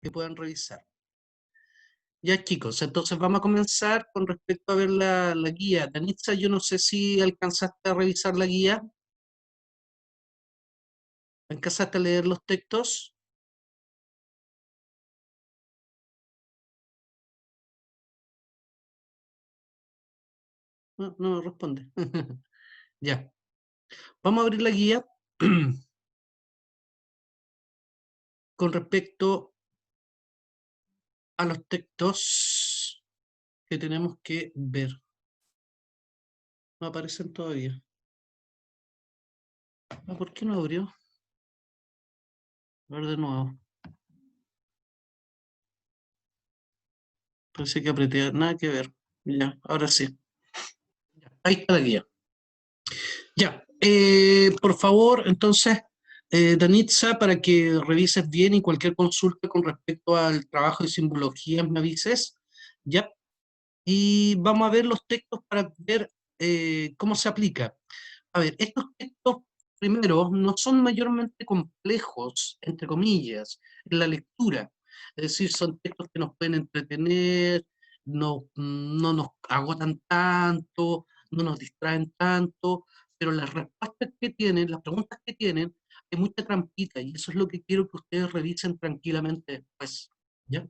que puedan revisar. Ya chicos, entonces vamos a comenzar con respecto a ver la guía. Danitza, yo no sé si alcanzaste a revisar la guía. ¿Alcanzaste a leer los textos? No, no me responde. Ya, vamos a abrir la guía con respecto a los textos que tenemos que ver. No aparecen todavía. Ah, ¿por qué no abrió? A ver de nuevo. Parece que apreté, nada que ver. Ya, ahora sí. Ahí está la guía. Ya, por favor, entonces, Danitza, para que revises bien y cualquier consulta con respecto al trabajo de simbología me avises. Ya, y vamos a ver los textos para ver cómo se aplica. A ver, estos textos, primero, no son mayormente complejos, entre comillas, en la lectura. Es decir, son textos que nos pueden entretener, no nos agotan tanto, no nos distraen tanto, pero las respuestas que tienen, las preguntas que tienen, hay mucha trampita y eso es lo que quiero que ustedes revisen tranquilamente después. ¿Ya?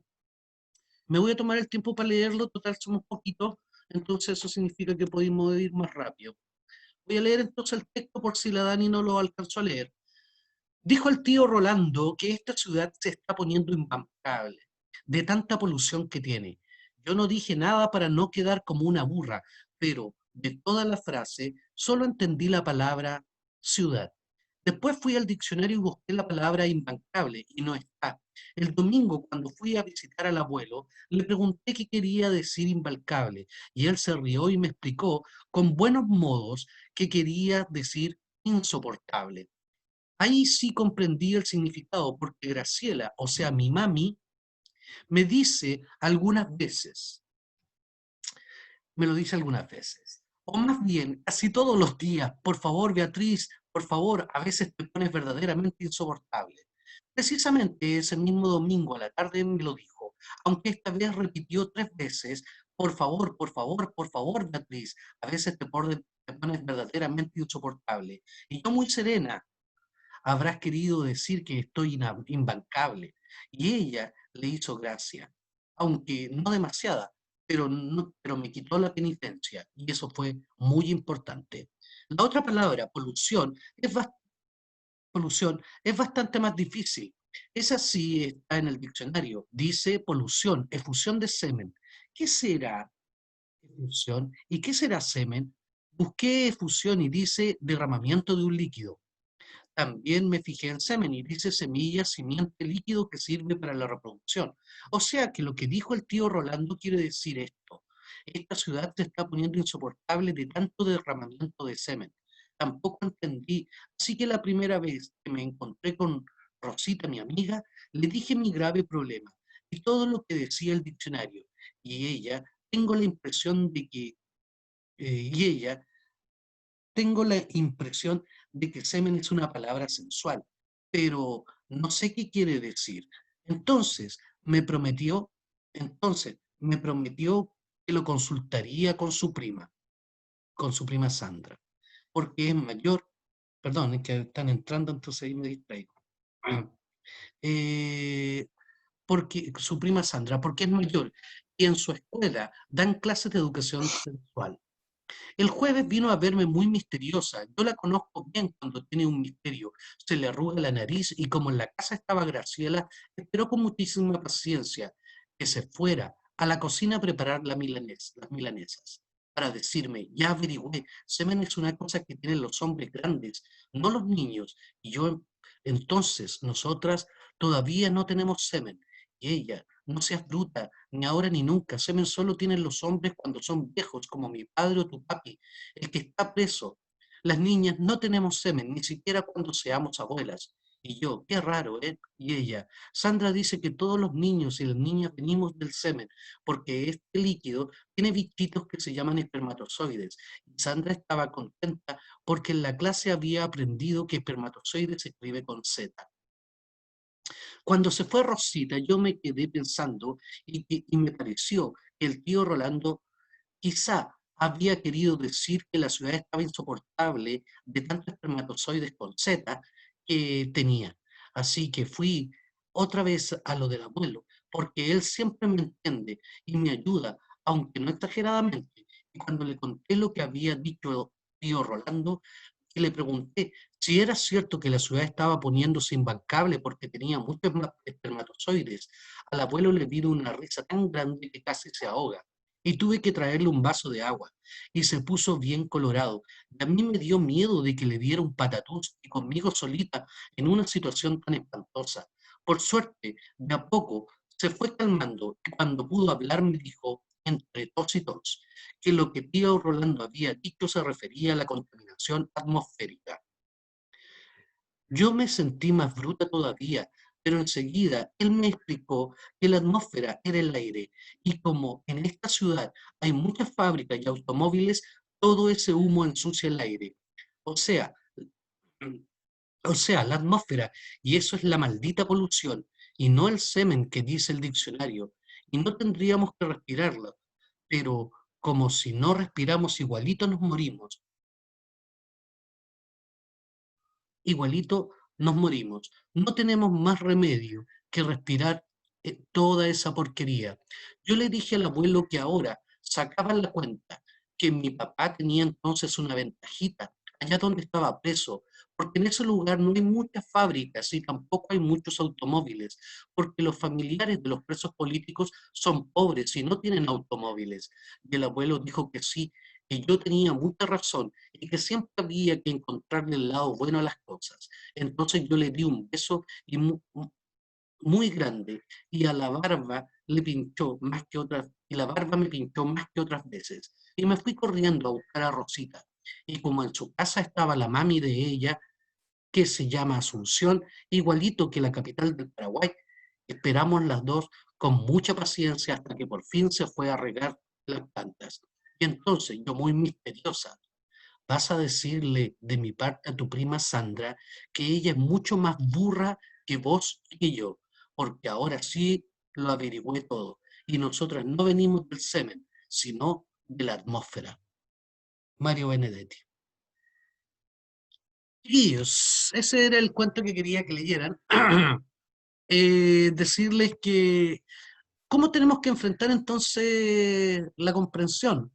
Me voy a tomar el tiempo para leerlo, total somos poquitos, entonces eso significa que podemos ir más rápido. Voy a leer entonces el texto por si la Dani no lo alcanzó a leer. Dijo el tío Rolando que esta ciudad se está poniendo imbancable, de tanta polución que tiene. Yo no dije nada para no quedar como una burra, pero de toda la frase solo entendí la palabra ciudad. Después fui al diccionario y busqué la palabra imbancable y no está. El domingo, cuando fui a visitar al abuelo, le pregunté qué quería decir imbancable y él se rió y me explicó con buenos modos que quería decir insoportable. Ahí sí comprendí el significado, porque Graciela, o sea, mi mami, me dice algunas veces, me lo dice algunas veces, o más bien, casi todos los días, por favor, Beatriz, por favor, a veces te pones verdaderamente insoportable. Precisamente ese mismo domingo a la tarde me lo dijo, aunque esta vez repitió 3 veces, por favor, por favor, Beatriz, a veces te pones verdaderamente insoportable. Y yo muy serena, habrás querido decir que estoy imbancable. Y ella le hizo gracia, aunque no demasiada, pero me quitó la penitencia y eso fue muy importante. La otra palabra, polución, es bastante más difícil. Esa sí está en el diccionario. Dice polución, efusión de semen. ¿Qué será efusión y qué será semen? Busqué efusión y dice derramamiento de un líquido. También me fijé en semen y dice semilla, simiente, líquido que sirve para la reproducción. O sea que lo que dijo el tío Rolando quiere decir esto. Esta ciudad se está poniendo insoportable de tanto derramamiento de semen. Tampoco entendí. Así que la primera vez que me encontré con Rosita, mi amiga, le dije mi grave problema y todo lo que decía el diccionario. Y ella, tengo la impresión de que, y ella tengo la impresión de que semen es una palabra sensual, pero no sé qué quiere decir. Entonces entonces me prometió que lo consultaría con su prima Sandra, porque es mayor. Perdón, es que están entrando, entonces ahí me distraigo. Eh, porque su prima Sandra, porque es mayor y en su escuela dan clases de educación sexual. El jueves vino a verme muy misteriosa. Yo la conozco bien cuando tiene un misterio. Se le arruga la nariz y como en la casa estaba Graciela, esperó con muchísima paciencia que se fuera a la cocina a preparar las milanesas. Para decirme, ya averigüé, semen es una cosa que tienen los hombres grandes, no los niños. Y yo, entonces, nosotras todavía no tenemos semen. Y ella, no seas bruta, ni ahora ni nunca. Semen solo tienen los hombres cuando son viejos, como mi padre o tu papi, el que está preso. Las niñas no tenemos semen, ni siquiera cuando seamos abuelas. Y yo, qué raro, ¿eh? Y ella, Sandra dice que todos los niños y las niñas venimos del semen, porque este líquido tiene bichitos que se llaman espermatozoides. Y Sandra estaba contenta porque en la clase había aprendido que espermatozoides se escribe con Z. Cuando se fue Rosita, yo me quedé pensando y me pareció que el tío Rolando quizá había querido decir que la ciudad estaba insoportable de tantos espermatozoides con Z que tenía. Así que fui otra vez a lo del abuelo, porque él siempre me entiende y me ayuda, aunque no exageradamente. Y cuando le conté lo que había dicho tío Rolando, y le pregunté si era cierto que la ciudad estaba poniéndose imbancable porque tenía muchos más espermatozoides, al abuelo le vino una risa tan grande que casi se ahoga y tuve que traerle un vaso de agua, y se puso bien colorado. Y a mí me dio miedo de que le diera un patatús y conmigo solita en una situación tan espantosa. Por suerte, de a poco se fue calmando y cuando pudo hablar me dijo, entre tos y tos, que lo que tío Rolando había dicho se refería a la contaminación atmosférica. Yo me sentí más bruta todavía, pero enseguida él me explicó que la atmósfera era el aire y como en esta ciudad hay muchas fábricas y automóviles, todo ese humo ensucia el aire. O sea, la atmósfera, y eso es la maldita polución, y no el semen que dice el diccionario, y no tendríamos que respirarlo, pero como si no respiramos igualito nos morimos. Igualito nos morimos. No tenemos más remedio que respirar toda esa porquería. Yo le dije al abuelo que ahora sacaban la cuenta, que mi papá tenía entonces una ventajita allá donde estaba preso, porque en ese lugar no hay muchas fábricas y tampoco hay muchos automóviles, porque los familiares de los presos políticos son pobres y no tienen automóviles. Y el abuelo dijo que sí, que yo tenía mucha razón y que siempre había que encontrarle el lado bueno a las cosas. Entonces yo le di un beso y muy grande y a la barba le pinchó más que otras, y la barba me pinchó más que otras veces. Y me fui corriendo a buscar a Rosita. Y como en su casa estaba la mami de ella, que se llama Asunción, igualito que la capital del Paraguay, esperamos las dos con mucha paciencia hasta que por fin se fue a regar las plantas. Y entonces yo muy misteriosa, vas a decirle de mi parte a tu prima Sandra que ella es mucho más burra que vos y que yo, porque ahora sí lo averigüé todo. Y nosotras no venimos del semen, sino de la atmósfera. Mario Benedetti. Chiquillos, ese era el cuento que quería que leyeran. Decirles que, ¿cómo tenemos que enfrentar entonces la comprensión?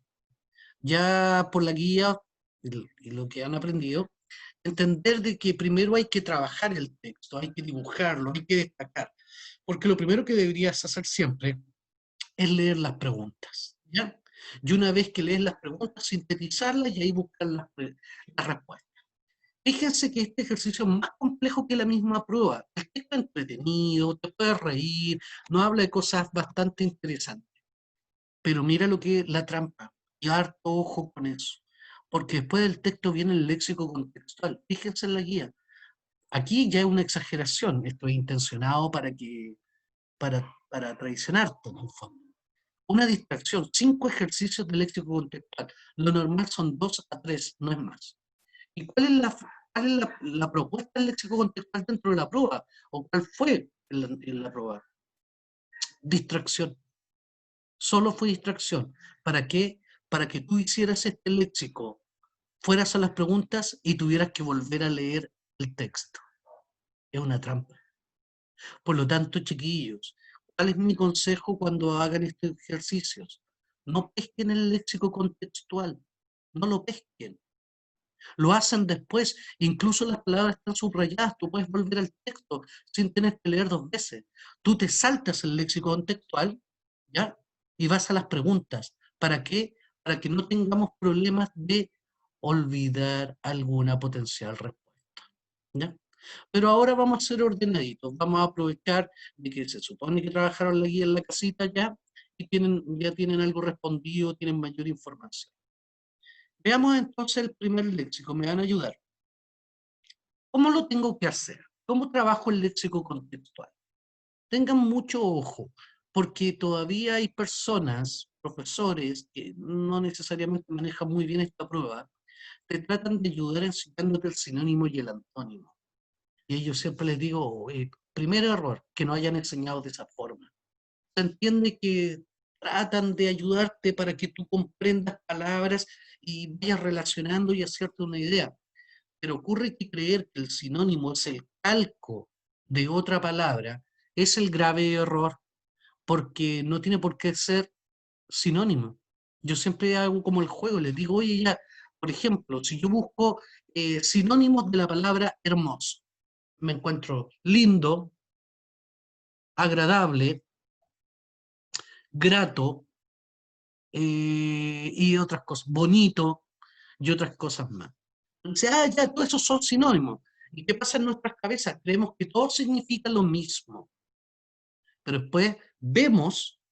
Ya por la guía y lo que han aprendido, entender de que primero hay que trabajar el texto, hay que dibujarlo, hay que destacar, porque lo primero que deberías hacer siempre es leer las preguntas, ¿ya? Y una vez que lees las preguntas, sintetizarlas y ahí buscar las respuestas. Fíjense que este ejercicio es más complejo que la misma prueba. El texto es entretenido, te puedes reír, nos habla de cosas bastante interesantes. Pero mira lo que es la trampa, y harto ojo con eso, porque después del texto viene el léxico contextual. Fíjense en la guía. Aquí ya es una exageración, esto es intencionado para traicionarte, en el fondo. Una distracción, 5 ejercicios de léxico contextual. Lo normal son 2 a 3, no es más. ¿Y cuál es la propuesta del léxico contextual dentro de la prueba? ¿O cuál fue en la prueba? Distracción. Solo fue distracción. ¿Para qué? Para que tú hicieras este léxico, fueras a las preguntas y tuvieras que volver a leer el texto. Es una trampa. Por lo tanto, chiquillos, ¿cuál es mi consejo cuando hagan estos ejercicios? No pesquen el léxico contextual, no lo pesquen. Lo hacen después, incluso las palabras están subrayadas, tú puedes volver al texto sin tener que leer 2 veces. Tú te saltas el léxico contextual, ¿ya? Y vas a las preguntas. ¿Para qué? Para que no tengamos problemas de olvidar alguna potencial respuesta, ¿ya? Pero ahora vamos a ser ordenaditos, vamos a aprovechar de que se supone que trabajaron la guía en la casita ya y ya tienen algo respondido, tienen mayor información. Veamos entonces el primer léxico, me van a ayudar. ¿Cómo lo tengo que hacer? ¿Cómo trabajo el léxico contextual? Tengan mucho ojo, porque todavía hay personas, profesores, que no necesariamente manejan muy bien esta prueba, te tratan de ayudar enseñándote el sinónimo y el antónimo. Y yo siempre les digo, Primer error, que no hayan enseñado de esa forma. Se entiende que tratan de ayudarte para que tú comprendas palabras y vayas relacionando y hacerte una idea. Pero ocurre que creer que el sinónimo es el calco de otra palabra es el grave error, porque no tiene por qué ser sinónimo. Yo siempre hago como el juego, les digo, oye, ya, por ejemplo, si yo busco sinónimos de la palabra hermoso, me encuentro lindo, agradable, grato y otras cosas, bonito y otras cosas más. Entonces, ya, todos esos son sinónimos. ¿Y qué pasa en nuestras cabezas? Creemos que todo significa lo mismo. Pero después vemos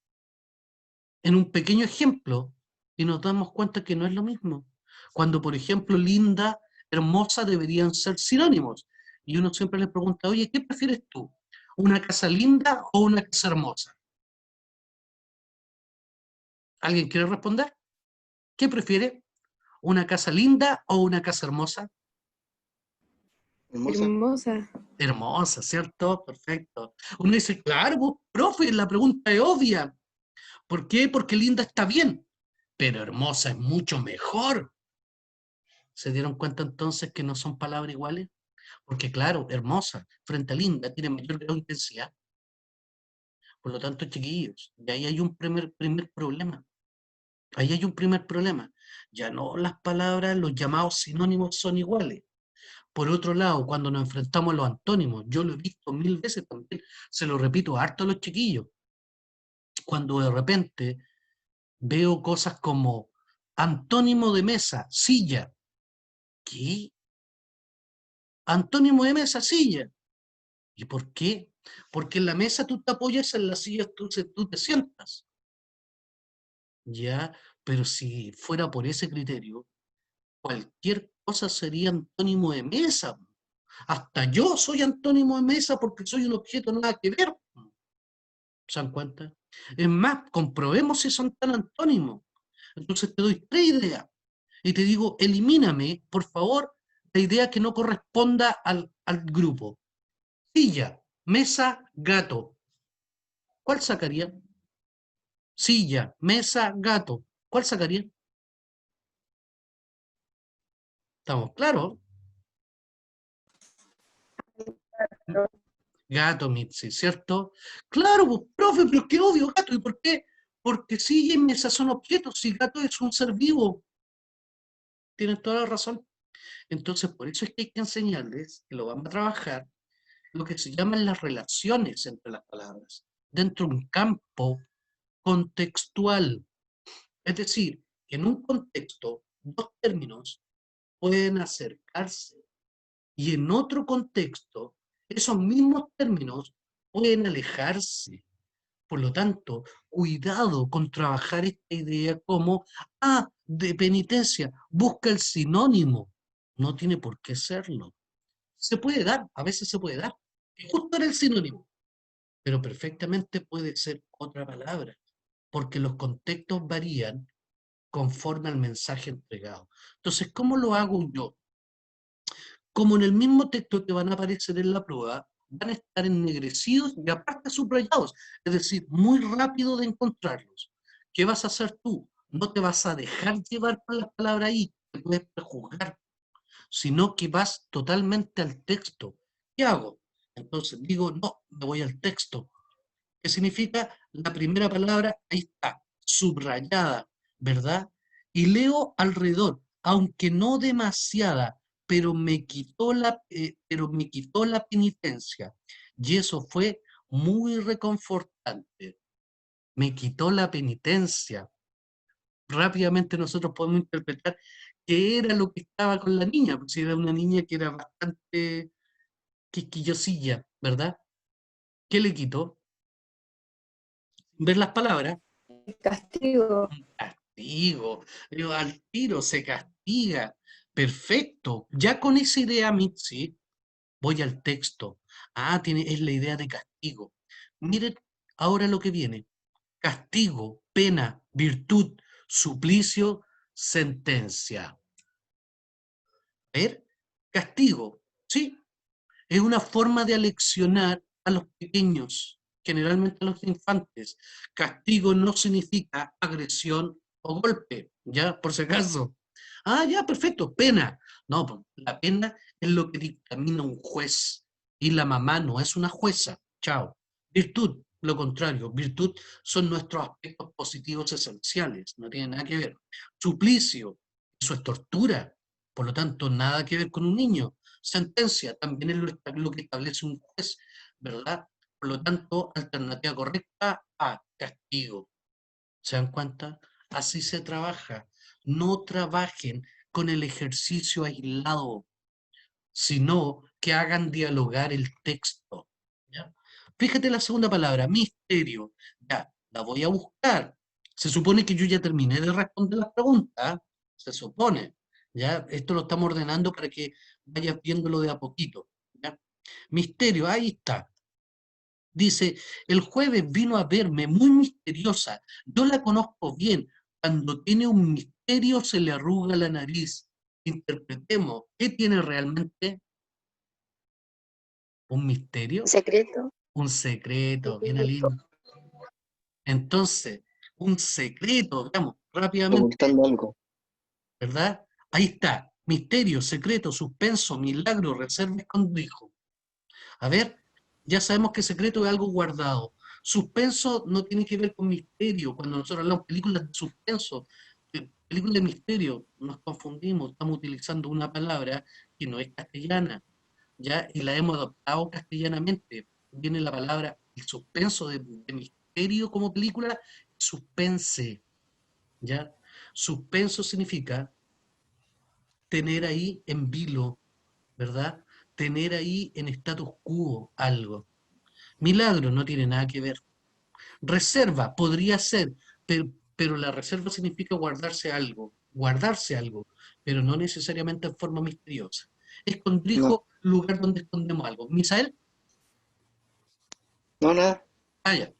en un pequeño ejemplo y nos damos cuenta que no es lo mismo. Cuando, por ejemplo, linda, hermosa deberían ser sinónimos. Y uno siempre le pregunta, oye, ¿qué prefieres tú? ¿Una casa linda o una casa hermosa? ¿Alguien quiere responder? ¿Qué prefiere? ¿Una casa linda o una casa hermosa? Hermosa. Hermosa. Hermosa, ¿cierto? Perfecto. Uno dice, claro, pues, profe, la pregunta es obvia. ¿Por qué? Porque linda está bien, pero hermosa es mucho mejor. ¿Se dieron cuenta entonces que no son palabras iguales? Porque claro, hermosa frente a linda tiene mayor grado de intensidad. Por lo tanto, chiquillos, de ahí hay un primer problema. Ahí hay un primer problema. Ya no las palabras, los llamados sinónimos son iguales. Por otro lado, cuando nos enfrentamos a los antónimos, yo lo he visto 1000 veces también, se lo repito harto a los chiquillos, cuando de repente veo cosas como antónimo de mesa, silla. ¿Qué? Antónimo de mesa, silla. ¿Y por qué? Porque en la mesa tú te apoyas, en la silla tú te sientas. Ya, pero si fuera por ese criterio, cualquier cosa sería antónimo de mesa. Hasta yo soy antónimo de mesa porque soy un objeto nada que ver. ¿Se dan cuenta? Es más, comprobemos si son tan antónimos. Entonces te doy 3 ideas y te digo, elimíname, por favor, la idea que no corresponda al grupo. Silla, mesa, gato. ¿Cuál sacaría? Silla, mesa, gato. ¿Cuál sacaría? ¿Estamos claros? Gato, Mitzi, ¿cierto? Claro, pues, profe, pero qué obvio, gato. ¿Y por qué? Porque silla y mesa son objetos, y gato es un ser vivo. Tienen toda la razón. Entonces, por eso es que hay que enseñarles, que lo vamos a trabajar, lo que se llaman las relaciones entre las palabras, dentro de un campo contextual. Es decir, en un contexto, dos términos pueden acercarse y en otro contexto, esos mismos términos pueden alejarse. Por lo tanto, cuidado con trabajar esta idea como, de penitencia, busca el sinónimo. No tiene por qué serlo. Se puede dar, a veces se puede dar. Que justo era el sinónimo, pero perfectamente puede ser otra palabra, porque los contextos varían conforme al mensaje entregado. Entonces, ¿cómo lo hago yo? Como en el mismo texto que van a aparecer en la prueba, van a estar ennegrecidos y aparte subrayados, es decir, muy rápido de encontrarlos. ¿Qué vas a hacer tú? No te vas a dejar llevar por las palabras ahí, te puedes prejuzgar, sino que vas totalmente al texto. ¿Qué hago? Entonces digo, no, me voy al texto. ¿Qué significa? La primera palabra, ahí está, subrayada, ¿verdad? Y leo alrededor, aunque no demasiada, pero me quitó la penitencia. Y eso fue muy reconfortante. Me quitó la penitencia. Rápidamente nosotros podemos interpretar qué era lo que estaba con la niña, pues si era una niña que era bastante quisquillosilla, ¿verdad? ¿Qué le quitó? Ver las palabras. Castigo. Un castigo, digo, al tiro se castiga. Perfecto. Ya con esa idea, Mitzi, voy al texto. Es la idea de castigo. Miren ahora lo que viene. Castigo, pena, virtud, suplicio, sentencia. A ver, castigo, ¿sí? Es una forma de aleccionar a los pequeños, generalmente a los infantes. Castigo no significa agresión o golpe, ¿ya? Por si acaso. Ah, ya, perfecto, pena. No, pues, la pena es lo que dictamina un juez y la mamá no es una jueza. Chao. Virtud, lo contrario, virtud son nuestros aspectos positivos esenciales, no tiene nada que ver. Suplicio, eso es tortura, por lo tanto, nada que ver con un niño. Sentencia, también es lo que establece un juez, ¿verdad? Por lo tanto, alternativa correcta a castigo. ¿Se dan cuenta? Así se trabaja. No trabajen con el ejercicio aislado, sino que hagan dialogar el texto. ¿Ya? Fíjate la segunda palabra, misterio. Ya, la voy a buscar. Se supone que yo ya terminé de responder las preguntas. Se supone. ¿Ya? Esto lo estamos ordenando para que vayas viéndolo de a poquito. ¿Ya? Misterio, ahí está. Dice, el jueves vino a verme muy misteriosa. Yo la conozco bien. Cuando tiene un misterio se le arruga la nariz. Interpretemos, ¿qué tiene realmente? ¿Un misterio? Secreto. Un secreto, bien Secreto. lindo. Entonces, un secreto, veamos, rápidamente, Ocultando algo. ¿verdad? Ahí está, misterio, secreto, suspenso, milagro, reserva, escondrijo. A ver, ya sabemos que secreto es algo guardado. Suspenso no tiene que ver con misterio. Cuando nosotros hablamos de películas de suspenso, películas de misterio, nos confundimos, estamos utilizando una palabra que no es castellana, ¿ya? Y la hemos adoptado castellanamente. Viene la palabra, el suspenso de misterio como película, suspense, ¿ya? Suspenso significa tener ahí en vilo, ¿verdad? Tener ahí en status quo algo. Milagro no tiene nada que ver. Reserva podría ser, pero la reserva significa guardarse algo, pero no necesariamente en forma misteriosa. No, Escondrijo, lugar donde escondemos algo. Misael, no, nada. vaya.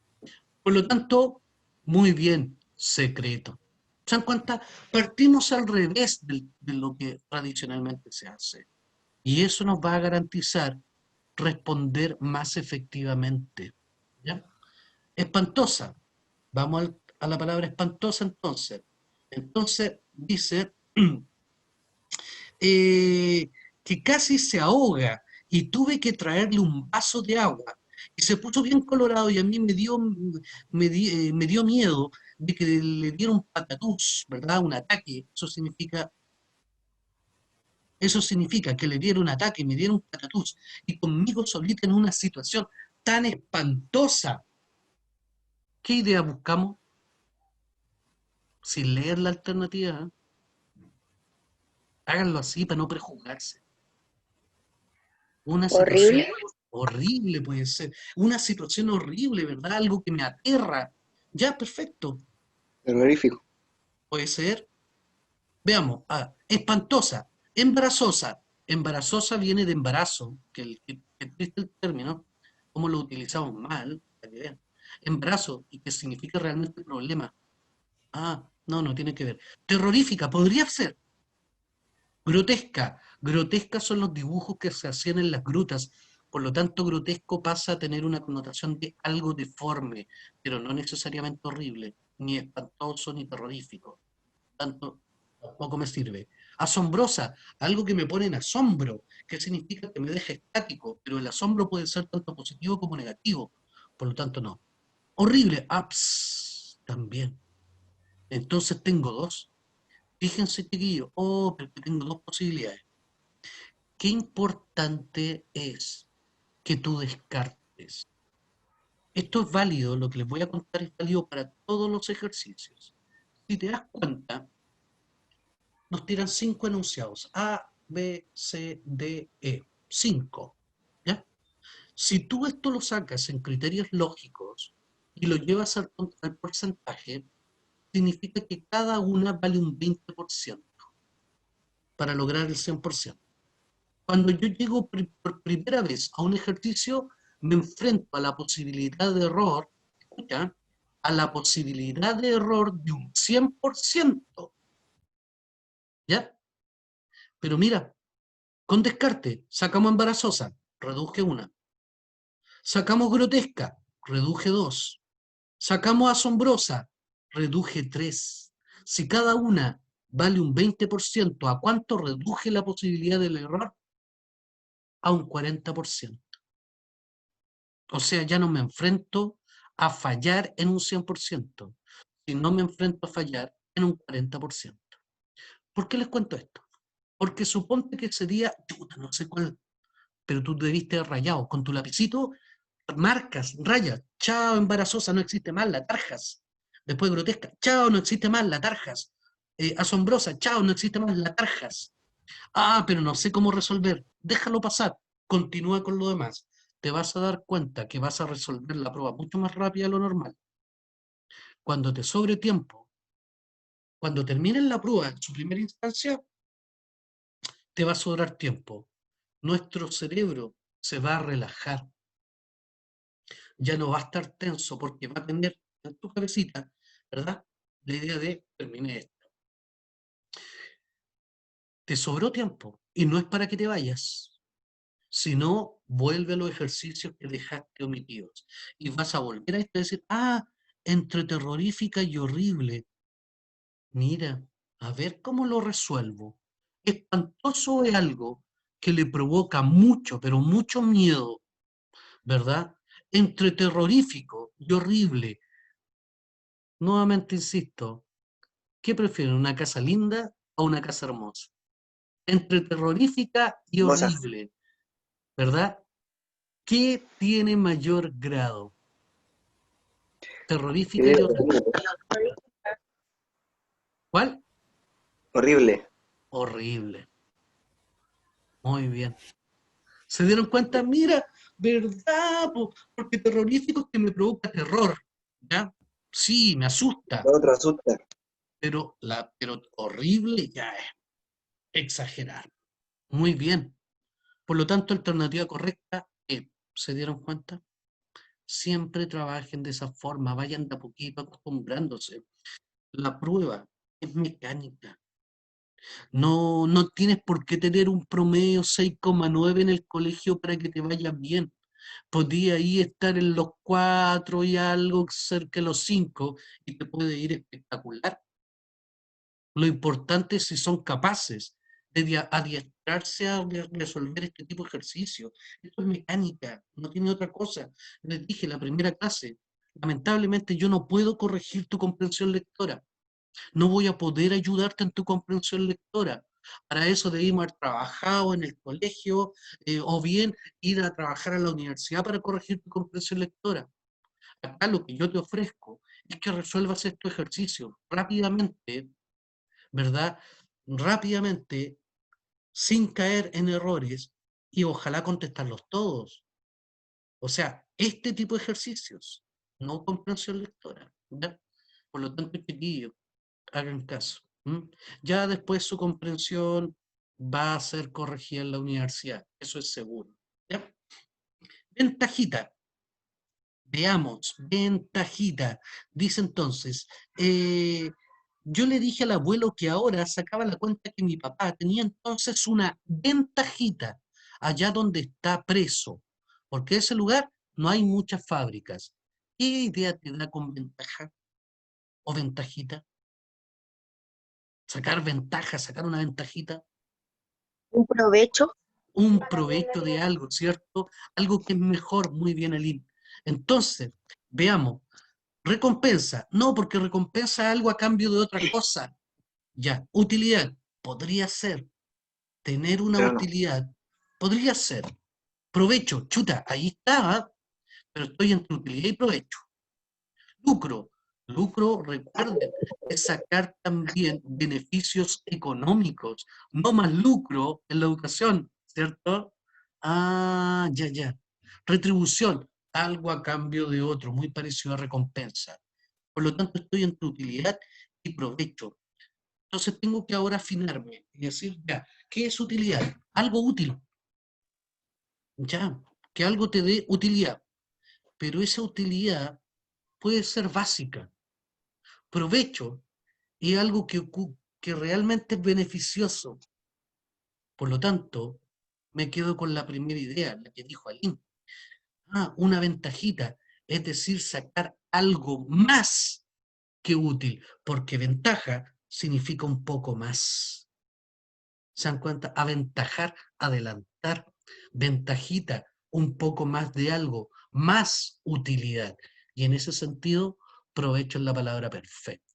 Por lo tanto, muy bien, secreto. ¿Se dan cuenta? Partimos al revés de lo que tradicionalmente se hace. Y eso nos va a garantizar responder más efectivamente. ¿Ya? Espantosa. Vamos a la palabra espantosa entonces. Entonces dice eh, que casi se ahoga y tuve que traerle un vaso de agua. Y se puso bien colorado y a mí me dio miedo de que le diera un patatús, ¿verdad? Un ataque. Eso significa que le diera un ataque, me diera un patatús. Y conmigo solita en una situación tan espantosa. ¿Qué idea buscamos? Sin leer la alternativa, ¿eh? Háganlo así para no prejuzgarse. Una situación Horrible. horrible puede ser. Una situación horrible, ¿verdad? Algo que me aterra. Ya, perfecto. Terrorífico. Puede ser. Veamos. Espantosa. Embarazosa. Embarazosa viene de embarazo, que triste el término, cómo lo utilizamos mal, para que vean. Embarazo, y que significa realmente problema. Ah, no, no tiene que ver. Terrorífica, podría ser. Grotesca. Grotescas son los dibujos que se hacían en las grutas. Por lo tanto, grotesco pasa a tener una connotación de algo deforme, pero no necesariamente horrible, ni espantoso, ni terrorífico. Tanto tampoco me sirve. Asombrosa, algo que me pone en asombro, que significa que me deja estático, pero el asombro puede ser tanto positivo como negativo. Por lo tanto, no. Horrible, también. Entonces tengo dos. Fíjense, chiquillos, pero que tengo dos posibilidades. Qué importante es que tú descartes. Esto es válido, lo que les voy a contar es válido para todos los ejercicios. Si te das cuenta, nos tiran 5 enunciados, A, B, C, D, E, 5. ¿Ya? Si tú esto lo sacas en criterios lógicos y lo llevas al porcentaje, significa que cada una vale un 20% para lograr el 100%. Cuando yo llego por primera vez a un ejercicio, me enfrento a la posibilidad de error, escucha, a la posibilidad de error de un 100%, ¿ya? Pero mira, con descarte, sacamos embarazosa, reduje una. Sacamos grotesca, reduje 2. Sacamos asombrosa, reduje 3. Si cada una vale un 20%, ¿a cuánto reduje la posibilidad del error? A un 40%. O sea, ya no me enfrento a fallar en un 100%, sino me enfrento a fallar en un 40%. ¿Por qué les cuento esto? Porque suponte que ese día, chuta, no sé cuál, pero tú debiste haber rayado con tu lapicito, marcas, rayas, chao, embarazosa, no existe más, la tarjas. Después grotesca, chao, no existe más, la tarjas. Asombrosa, chao, no existe más, la tarjas. Ah, pero no sé cómo resolver. Déjalo pasar. Continúa con lo demás. Te vas a dar cuenta que vas a resolver la prueba mucho más rápida de lo normal. Cuando te sobre tiempo, cuando termines la prueba en su primera instancia, te va a sobrar tiempo. Nuestro cerebro se va a relajar. Ya no va a estar tenso porque va a tener en tu cabecita, ¿verdad? La idea de terminé esto. Te sobró tiempo y no es para que te vayas, sino vuelve a los ejercicios que dejaste omitidos. Y vas a volver a esto y decir, ah, entre terrorífica y horrible. Mira, a ver cómo lo resuelvo. Espantoso es algo que le provoca mucho, pero mucho miedo, ¿verdad? Entre terrorífico y horrible. Nuevamente insisto, ¿qué prefieren, una casa linda o una casa hermosa? Entre terrorífica y Hermosa. horrible, ¿verdad? ¿Qué tiene mayor grado? Terrorífica y horrible. ¿Cuál? Horrible. Horrible. Muy bien. ¿Se dieron cuenta? Mira, ¿verdad? Porque terrorífico es que me provoca terror, ¿ya? Sí, me asusta, Lo otro asusta. pero horrible ya es exagerar. Muy bien. Por lo tanto, alternativa correcta, ¿se dieron cuenta? Siempre trabajen de esa forma, vayan de a poquito acostumbrándose. La prueba es mecánica. No, no tienes por qué tener un promedio 6,9 en el colegio para que te vaya bien. Podía ahí estar en los 4 y algo, cerca de los 5, y te puede ir espectacular. Lo importante es si son capaces de adiestrarse a resolver este tipo de ejercicios. Esto es mecánica, no tiene otra cosa. Les dije en la primera clase, lamentablemente yo no puedo corregir tu comprensión lectora. No voy a poder ayudarte en tu comprensión lectora. Para eso debimos haber trabajado en el colegio o bien ir a trabajar a la universidad para corregir tu comprensión lectora. Acá lo que yo te ofrezco es que resuelvas estos ejercicios rápidamente, ¿verdad? Rápidamente, sin caer en errores y ojalá contestarlos todos. O sea, este tipo de ejercicios, no comprensión lectora, ¿ya? Por lo tanto, chiquillos, hagan caso. Ya después su comprensión va a ser corregida en la universidad, eso es seguro. ¿Ya? Ventajita, veamos, ventajita. Dice entonces, yo le dije al abuelo que ahora sacaba la cuenta que mi papá tenía entonces una ventajita allá donde está preso, porque en ese lugar no hay muchas fábricas. ¿Qué idea te da con ventaja o ventajita? Sacar ventaja, sacar una ventajita. Un provecho. Un provecho de algo, ¿cierto? Algo que es mejor, muy bien, Aline. Entonces, veamos, recompensa, no, porque recompensa algo a cambio de otra cosa. Ya, utilidad, podría ser, tener una Pero no. utilidad, podría ser. Provecho, chuta, ahí está, ¿ah? Pero estoy entre utilidad y provecho. Lucro, lucro, recuerden, es sacar también beneficios económicos, no más lucro en la educación, ¿cierto? Ah, ya, ya. Retribución, algo a cambio de otro, muy parecido a recompensa. Por lo tanto, estoy entre utilidad y provecho. Entonces tengo que ahora afinarme y decir, ya, ¿qué es utilidad? Algo útil, ya, que algo te dé utilidad, pero esa utilidad puede ser básica. Provecho es algo que realmente es beneficioso. Por lo tanto, me quedo con la primera idea, la que dijo Aline. una ventajita, es decir, sacar algo más que útil, porque ventaja significa un poco más. ¿Se dan cuenta? Aventajar, adelantar, ventajita, un poco más de algo, más utilidad. Y en ese sentido, provecho es la palabra perfecta.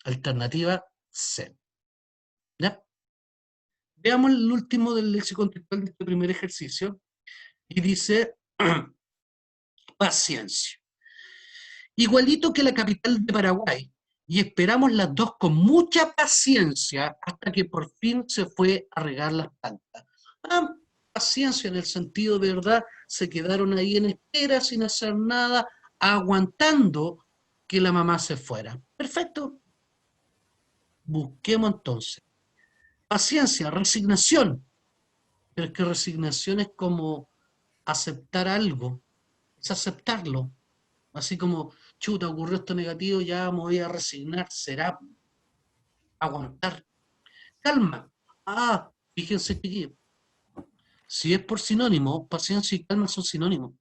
Alternativa C. ¿Ya? Veamos el último del léxico contextual de este primer ejercicio. Y dice, paciencia. Igualito que la capital de Paraguay, y esperamos las dos con mucha paciencia hasta que por fin se fue a regar las plantas. Paciencia en el sentido de verdad, se quedaron ahí en espera sin hacer nada, aguantando que la mamá se fuera. Perfecto. Busquemos entonces. Paciencia, resignación. Pero es que resignación es como aceptar algo, es aceptarlo. Así como, chuta, ocurrió esto negativo, ya me voy a resignar, será aguantar. Calma. Fíjense que si es por sinónimo, paciencia y calma son sinónimos.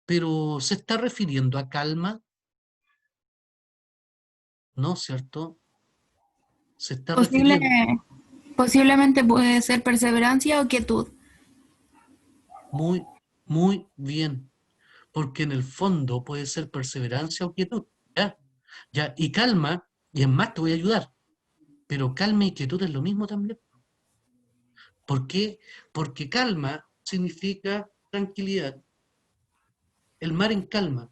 Pero ¿se está refiriendo a calma? ¿No, cierto? Se está Posible, refiriendo posiblemente puede ser perseverancia o quietud. muy, muy bien. Porque en el fondo puede ser perseverancia o quietud. ¿Ya? ¿Ya? Y calma, y es más, te voy a ayudar. Pero calma y quietud es lo mismo también. ¿Por qué? Porque calma significa tranquilidad. El mar en calma.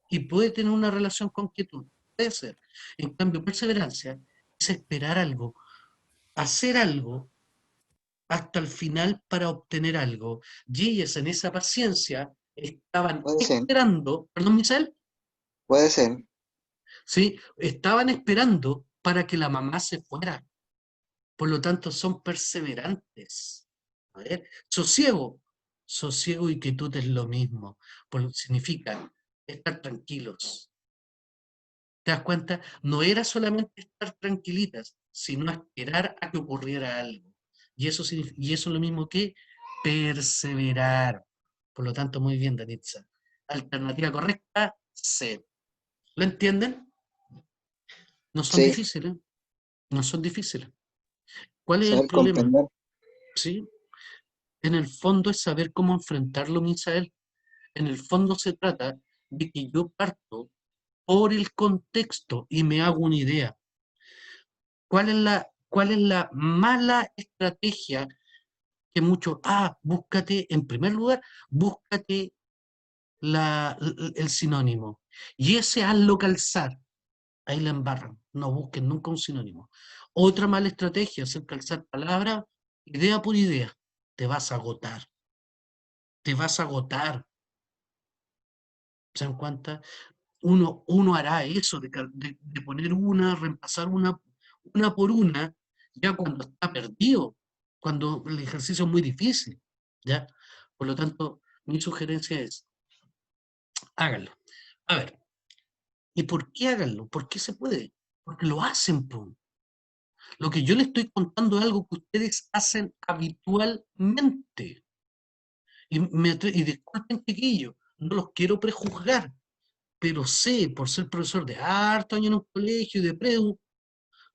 Y puede tener una relación con quietud. Puede ser. En cambio, perseverancia es esperar algo, hacer algo hasta el final para obtener algo. Y ellas en esa paciencia estaban Puede ser, esperando, perdón, Misael, puede ser. ¿sí? Estaban esperando para que la mamá se fuera. Por lo tanto, son perseverantes. A ver, sosiego. Sosiego y quietud es lo mismo. Significa estar tranquilos. ¿Te das cuenta? No era solamente estar tranquilitas, sino esperar a que ocurriera algo. Y eso es lo mismo que perseverar. Por lo tanto, muy bien, Danitza. Alternativa correcta, C. ¿Lo entienden? No son Sí, difíciles. No son difíciles. ¿Cuál es el saber problema? comprender. ¿Sí? En el fondo es saber cómo enfrentarlo, Misael. En el fondo se trata de que yo parto por el contexto y me hago una idea. ¿Cuál es la mala estrategia que muchos, búscate, en primer lugar, búscate el sinónimo. Y ese hazlo calzar. Ahí la embarran. No busquen nunca un sinónimo. Otra mala estrategia es hacer calzar palabra, idea por idea. Te vas a agotar. Te vas a agotar. ¿Se dan cuenta? Uno hará eso de poner una, reemplazar una por una, ya cuando está perdido, cuando el ejercicio es muy difícil, ¿ya? Por lo tanto, mi sugerencia es, háganlo. A ver, ¿y por qué háganlo? ¿Por qué se puede? Porque lo hacen, po. Lo que yo les estoy contando es algo que ustedes hacen habitualmente. Y disculpen, chiquillos, no los quiero prejuzgar, pero sé, por ser profesor de harto años en un colegio y de predu,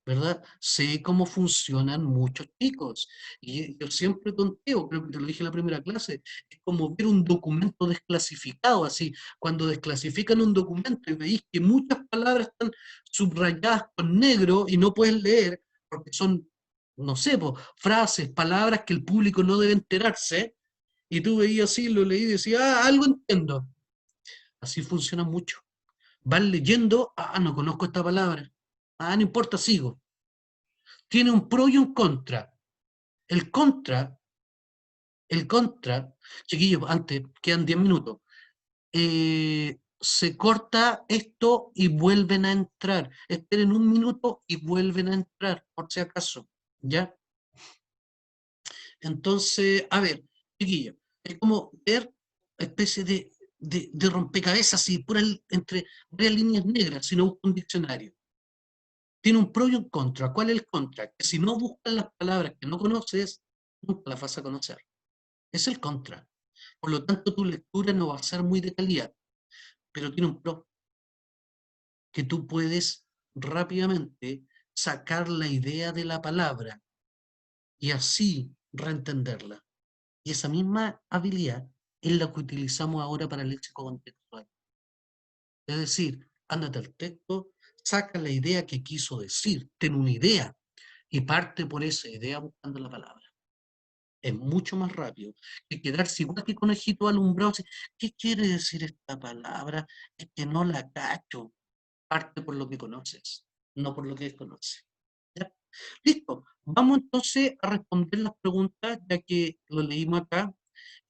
¿verdad? Sé cómo funcionan muchos chicos. Y yo siempre contigo, creo que te lo dije en la primera clase, es como ver un documento desclasificado, así, cuando desclasifican un documento y veis que muchas palabras están subrayadas con negro y no puedes leer, porque son, no sé, po, frases, palabras que el público no debe enterarse, y tú veías así, lo leí y decías, algo entiendo. Así funciona mucho. Van leyendo, no conozco esta palabra. No importa, sigo. Tiene un pro y un contra. El contra, el contra, chiquillos, antes, quedan 10 minutos. Se corta esto y vuelven a entrar. Esperen un minuto y vuelven a entrar, por si acaso. ¿Ya? Entonces, a ver, chiquillos, es como ver especie de rompecabezas y entre varias líneas negras, si no busco un diccionario. Tiene un pro y un contra. ¿Cuál es el contra? Que si no buscas las palabras que no conoces, nunca las vas a conocer. Es el contra. Por lo tanto, tu lectura no va a ser muy de calidad, pero tiene un pro, que tú puedes rápidamente sacar la idea de la palabra y así reentenderla. Y esa misma habilidad es la que utilizamos ahora para el léxico contextual. Es decir, ándate al texto, saca la idea que quiso decir, ten una idea y parte por esa idea buscando la palabra. Es mucho más rápido que quedarse igual que conejito alumbrado. Así, ¿qué quiere decir esta palabra? Es que no la cacho. Parte por lo que conoces, no por lo que desconoces. ¿Ya? Listo. Vamos entonces a responder las preguntas, ya que lo leímos acá.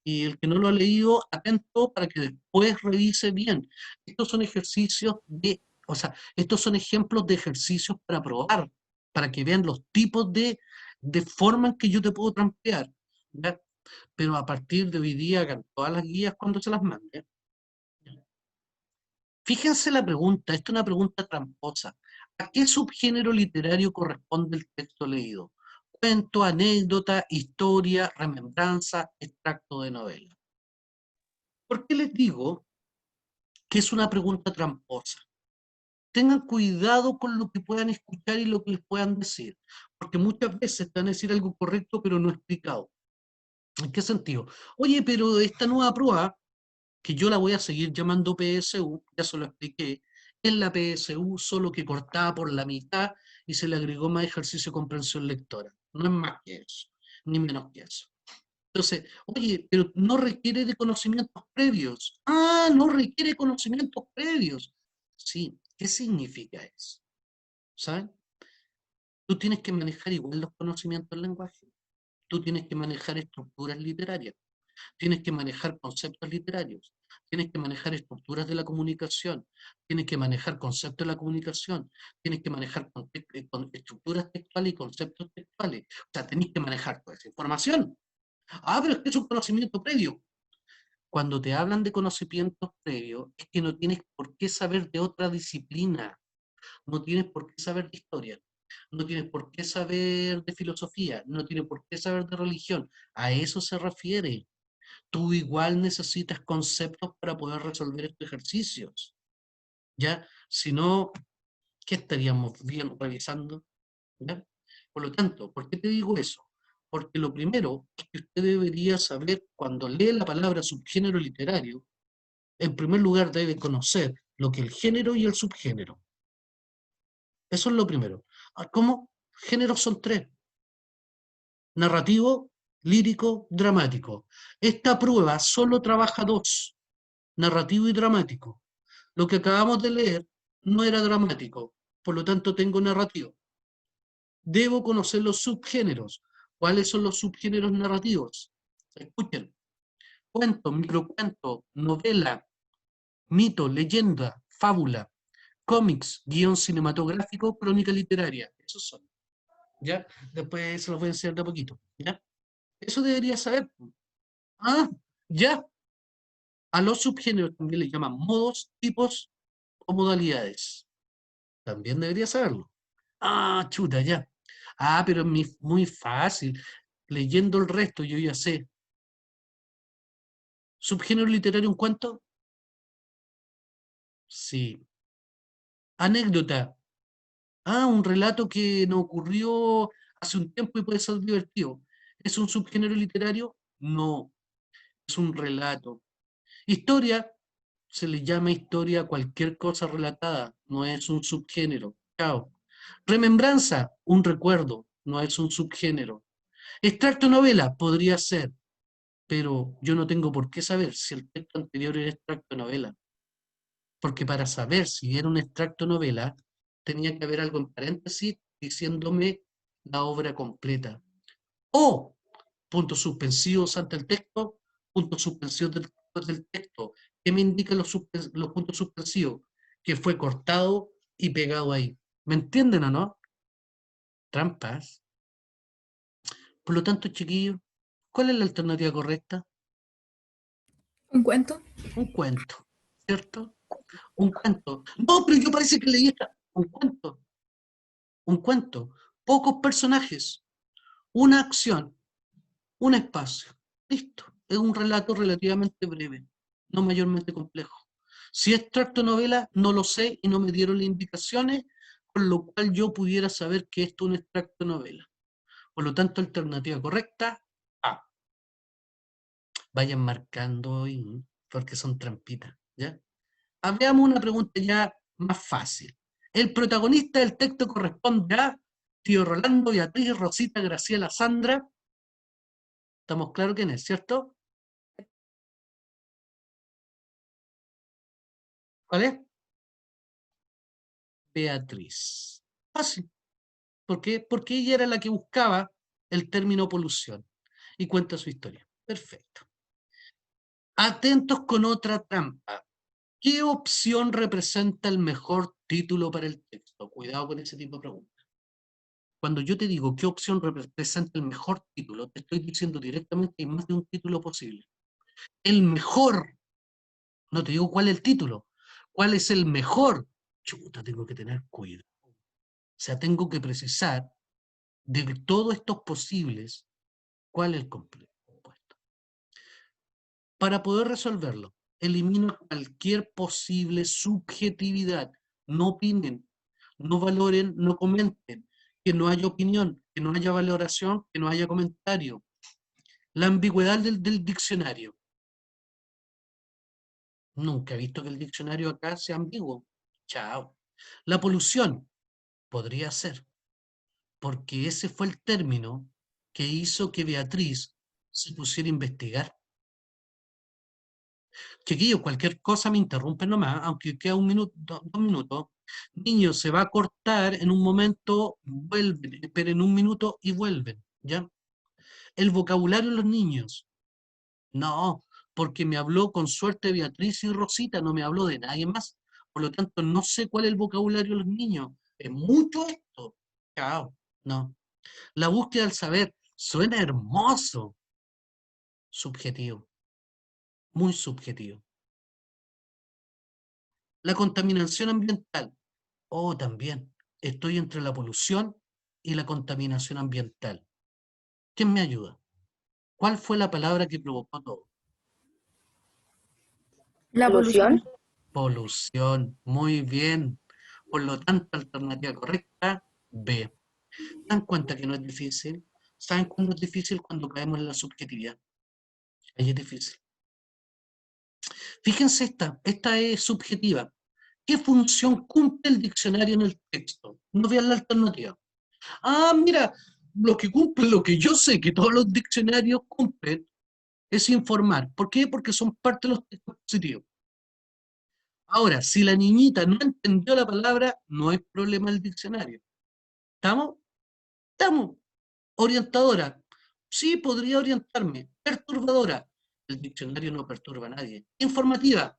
Y el que no lo ha leído, atento para que después revise bien. Estos son ejercicios o sea, estos son ejemplos de ejercicios para probar, para que vean los tipos de forma en que yo te puedo trampear. ¿Ya? Pero a partir de hoy día hagan todas las guías cuando se las mande. Fíjense la pregunta, esta es una pregunta tramposa. ¿A qué subgénero literario corresponde el texto leído? Cuento, anécdota, historia, remembranza, extracto de novela. ¿Por qué les digo que es una pregunta tramposa? Tengan cuidado con lo que puedan escuchar y lo que les puedan decir, porque muchas veces te van a decir algo correcto pero no explicado. ¿En qué sentido? Oye, pero esta nueva prueba, que yo la voy a seguir llamando PSU, ya se lo expliqué, es la PSU solo que cortada por la mitad y se le agregó más ejercicio de comprensión lectora. No es más que eso, ni menos que eso. Entonces, oye, pero no requiere de conocimientos previos. Ah, no requiere conocimientos previos. Sí, ¿qué significa eso? ¿Sabes? Tú tienes que manejar igual los conocimientos del lenguaje. Tú tienes que manejar estructuras literarias. Tienes que manejar conceptos literarios. Tienes que manejar estructuras de la comunicación. Tienes que manejar conceptos de la comunicación. Tienes que manejar estructuras textuales y conceptos textuales. O sea, tenés que manejar toda esa información. Ah, pero es que es un conocimiento previo. Cuando te hablan de conocimientos previos, es que no tienes por qué saber de otra disciplina, no tienes por qué saber de historia, no tienes por qué saber de filosofía, no tienes por qué saber de religión. A eso se refiere. Tú igual necesitas conceptos para poder resolver estos ejercicios. ¿Ya? Si no, ¿qué estaríamos bien revisando? ¿Ya? Por lo tanto, ¿por qué te digo eso? Porque lo primero es que usted debería saber, cuando lee la palabra subgénero literario, en primer lugar debe conocer lo que el género y el subgénero. Eso es lo primero. ¿Cómo? Géneros son tres: narrativo, lírico, dramático. Esta prueba solo trabaja dos: narrativo y dramático. Lo que acabamos de leer no era dramático, por lo tanto tengo narrativo. Debo conocer los subgéneros. ¿Cuáles son los subgéneros narrativos? Escuchen: cuento, microcuento, novela, mito, leyenda, fábula, cómics, guión cinematográfico, crónica literaria. Esos son. ¿Ya? Después se los voy a enseñar de a poquito. ¿Ya? Eso debería saber. Ah, ya. A los subgéneros también les llaman modos, tipos o modalidades. También debería saberlo. Ah, chuta, ya. Ah, pero es muy fácil. Leyendo el resto yo ya sé. ¿Subgénero literario en cuánto? Sí. Anécdota. Ah, un relato que nos ocurrió hace un tiempo y puede ser divertido. ¿Es un subgénero literario? No, es un relato. Historia, se le llama historia a cualquier cosa relatada, no es un subgénero. Chao. Remembranza, un recuerdo, no es un subgénero. Extracto novela, podría ser, pero yo no tengo por qué saber si el texto anterior era extracto novela. Porque para saber si era un extracto novela, tenía que haber algo en paréntesis diciéndome la obra completa. O puntos suspensivos ante el texto, puntos suspensivos después del texto. ¿Qué me indican los puntos suspensivos? Que fue cortado y pegado ahí. ¿Me entienden o no? Trampas. Por lo tanto, chiquillos, ¿cuál es la alternativa correcta? ¿Un cuento? Un cuento, ¿cierto? Un cuento. No, pero yo parece que leí esta. Un cuento. Un cuento. Pocos personajes. Una acción. Un espacio. Listo. es un relato relativamente breve, no mayormente complejo. Si es tractonovela, no lo sé y no me dieron las indicaciones, con lo cual yo pudiera saber que esto es una tractonovela. Por lo tanto, alternativa correcta, A. Vayan marcando hoy, porque son trampitas, ¿ya? Veamos una pregunta ya más fácil. El protagonista del texto corresponde a Tío Rolando, Beatriz, Rosita, Graciela, Sandra. ¿Estamos claros quién es, cierto? ¿Cuál es? Beatriz. Fácil. ¿Por qué? Porque ella era la que buscaba el término polución y cuenta su historia. Perfecto. Atentos con otra trampa. ¿Qué opción representa el mejor título para el texto? Cuidado con ese tipo de preguntas. Cuando yo te digo qué opción representa el mejor título, te estoy diciendo directamente que hay más de un título posible. El mejor. No te digo cuál es el título. ¿Cuál es el mejor? Chuta, tengo que tener cuidado. O sea, tengo que precisar de todos estos posibles cuál es el compuesto. Para poder resolverlo, elimino cualquier posible subjetividad. No opinen, no valoren, no comenten, que no haya opinión, que no haya valoración, que no haya comentario. La ambigüedad del diccionario. Nunca he visto que el diccionario acá sea ambiguo. Chao. La polución podría ser, porque ese fue el término que hizo que Beatriz se pusiera a investigar. Chiquillos, cualquier cosa me interrumpen nomás, aunque queda un minuto, 2 minutos. Niños, se va a cortar en un momento, vuelven, esperen un minuto y vuelven, ¿ya? El vocabulario de los niños. No, porque me habló con suerte Beatriz y Rosita, no me habló de nadie más. Por lo tanto, no sé cuál es el vocabulario de los niños. Es mucho esto. Chao. No. La búsqueda del saber suena hermoso. Subjetivo. Muy subjetivo. La contaminación ambiental. Oh, también. Estoy entre la polución y la contaminación ambiental. ¿Quién me ayuda? ¿Cuál fue la palabra que provocó todo? La Polución. polución. Polución. Muy bien. Por lo tanto, alternativa correcta, B. ¿Se dan cuenta que no es difícil? ¿Saben cuándo es difícil? Cuando caemos en la subjetividad. Ahí es difícil. Fíjense esta es subjetiva. ¿Qué función cumple el diccionario en el texto? No vean la alternativa. Ah, mira, lo que cumple, lo que yo sé que todos los diccionarios cumplen, es informar. ¿Por qué? Porque son parte de los textos positivos. Ahora, si la niñita no entendió la palabra, no es problema del diccionario. ¿Estamos? Estamos. Orientadora. Sí, podría orientarme. Perturbadora. El diccionario no perturba a nadie. Informativa.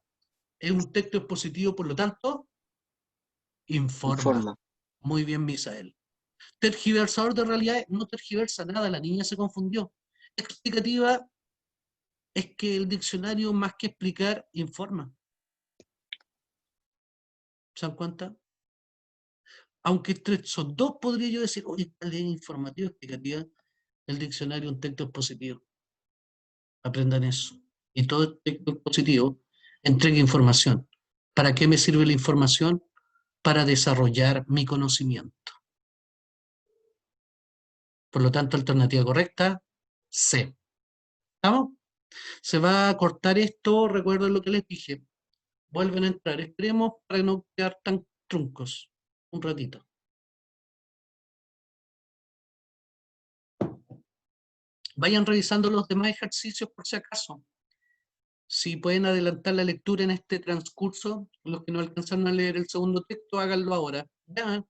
Es un texto expositivo, por lo tanto, informa. Informa. Muy bien, Misael. Tergiversador de realidades, no tergiversa nada, la niña se confundió. Explicativa es que el diccionario, más que explicar, informa. ¿Se dan cuenta? Aunque son dos, podría yo decir, oye, tal es informativa, explicativa, el diccionario es un texto expositivo. Aprendan eso. Y todo texto expositivo entrega información. ¿Para qué me sirve la información? Para desarrollar mi conocimiento. Por lo tanto, alternativa correcta, C. ¿Estamos? Se va a cortar esto, recuerden lo que les dije. Vuelven a entrar, esperemos para no quedar tan truncos. Un ratito. Vayan revisando los demás ejercicios por si acaso. Si pueden adelantar la lectura en este transcurso, los que no alcanzaron a leer el segundo texto, háganlo ahora. Ya.